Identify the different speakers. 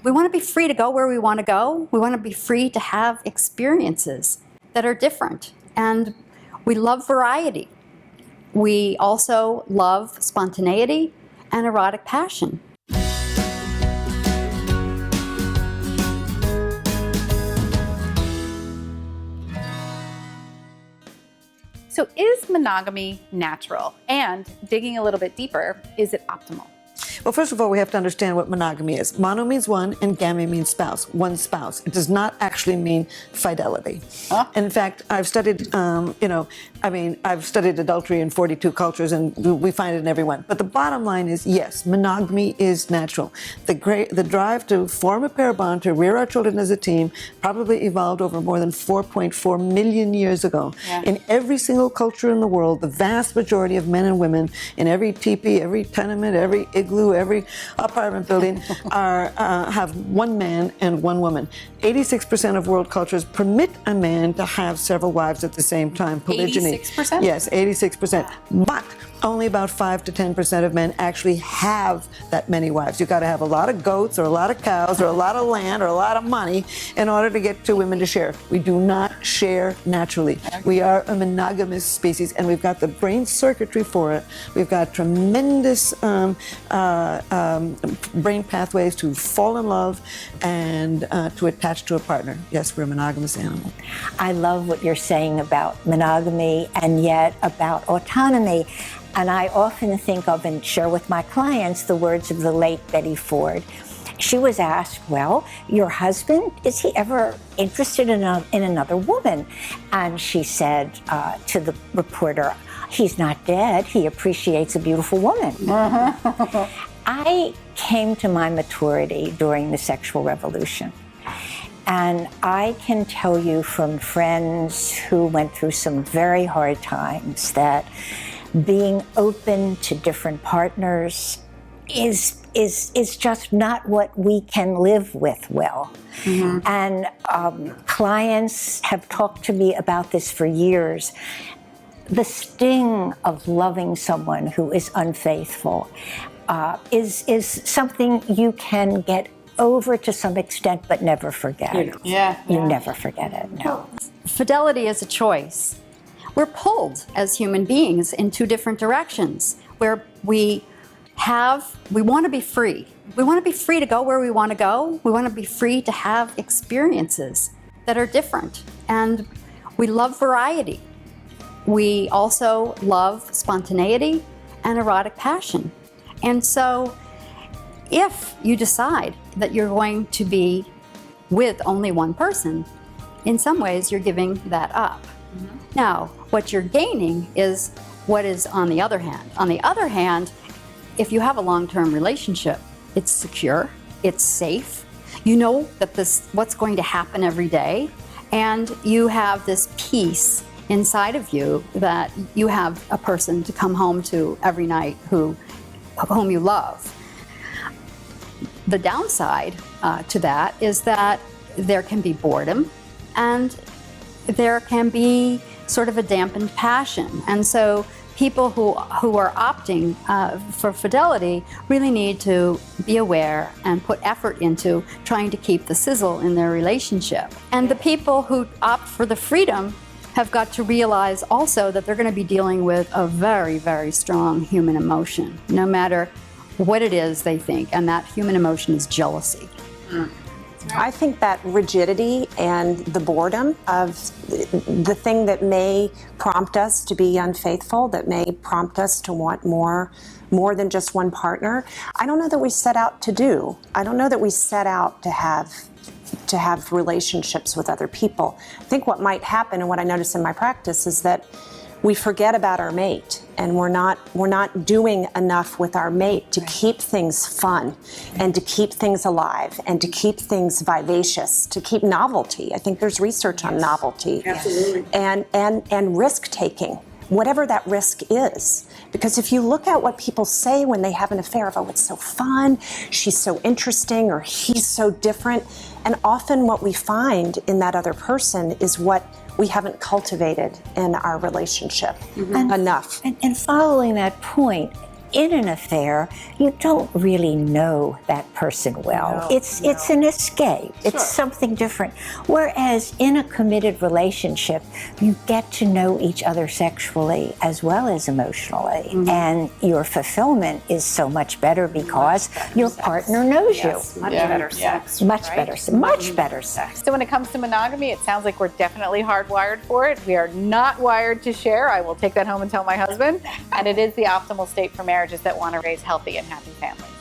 Speaker 1: we want to be free to go where we want to go. We want to be free to have experiences that are different. And we love variety. We also love spontaneity and erotic passion.
Speaker 2: So is monogamy natural? And digging a little bit deeper, is it optimal?
Speaker 3: Well, first of all, we have to understand what monogamy is. Mono means one, and gamy means spouse, one spouse. It does not actually mean fidelity.
Speaker 2: Huh?
Speaker 3: In fact, I've studied, I've studied adultery in 42 cultures, and we find it in everyone. But the bottom line is, yes, monogamy is natural. The drive to form a pair bond, to rear our children as a team, probably evolved over more than 4.4 million years ago.
Speaker 2: Yeah.
Speaker 3: In every single culture in the world, the vast majority of men and women, in every teepee, every tenement, every igloo, every apartment building have one man and one woman. 86% of world cultures permit a man to have several wives at the same time. Polygyny.
Speaker 2: 86%?
Speaker 3: Yes, 86%. But only about 5 to 10% of men actually have that many wives. You've got to have a lot of goats or a lot of cows or a lot of land or a lot of money in order to get two women to share. We do not share naturally. We are a monogamous species, and we've got the brain circuitry for it. We've got tremendous brain pathways to fall in love and to attach to a partner. Yes, we're a monogamous animal.
Speaker 4: I love what you're saying about monogamy and yet about autonomy. And I often think of and share with my clients the words of the late Betty Ford. She was asked, well, your husband, is he ever interested in another woman? And she said to the reporter, he's not dead, he appreciates a beautiful woman. I came to my maturity during the sexual revolution. And I can tell you from friends who went through some very hard times that being open to different partners is just not what we can live with well. Mm-hmm. And clients have talked to me about this for years. The sting of loving someone who is unfaithful is something you can get over to some extent, but never forget. You never forget it, no.
Speaker 1: Fidelity is a choice. We're pulled as human beings in two different directions, where we want to be free. We want to be free to go where we want to go. We want to be free to have experiences that are different. And we love variety. We also love spontaneity and erotic passion. And so if you decide that you're going to be with only one person, in some ways you're giving that up. Mm-hmm. Now, what you're gaining is what is on the other hand. On the other hand, if you have a long-term relationship, it's secure, it's safe, you know that what's going to happen every day, and you have this peace inside of you that you have a person to come home to every night whom you love. The downside to that is that there can be boredom and there can be sort of a dampened passion. And so people who are opting for fidelity really need to be aware and put effort into trying to keep the sizzle in their relationship. And the people who opt for the freedom have got to realize also that they're going to be dealing with a very, very strong human emotion, no matter what it is they think, and that human emotion is jealousy.
Speaker 5: I think that rigidity and the boredom of the thing that may prompt us to be unfaithful, that may prompt us to want more than just one partner, I don't know that we set out to do. I don't know that we set out to have relationships with other people. I think what might happen, and what I notice in my practice, is that we forget about our mate, and we're not doing enough with our mate to keep things fun and to keep things alive and to keep things vivacious, to keep novelty. I think there's research on novelty.
Speaker 3: Absolutely.
Speaker 5: And risk taking, whatever that risk is. Because if you look at what people say when they have an affair of, oh, it's so fun, she's so interesting, or he's so different, and often what we find in that other person is what we haven't cultivated in our relationship enough.
Speaker 4: And following that point, in an affair, you don't really know that person well. It's an escape. It's something different. Whereas in a committed relationship, you get to know each other sexually as well as emotionally. And your fulfillment is so much better because your partner knows you.
Speaker 5: Much better sex.
Speaker 4: Much better, much better sex.
Speaker 2: So when it comes to monogamy, it sounds like we're definitely hardwired for it. We are not wired to share. I will take that home and tell my husband. And it is the optimal state for marriages that want to raise healthy and happy families.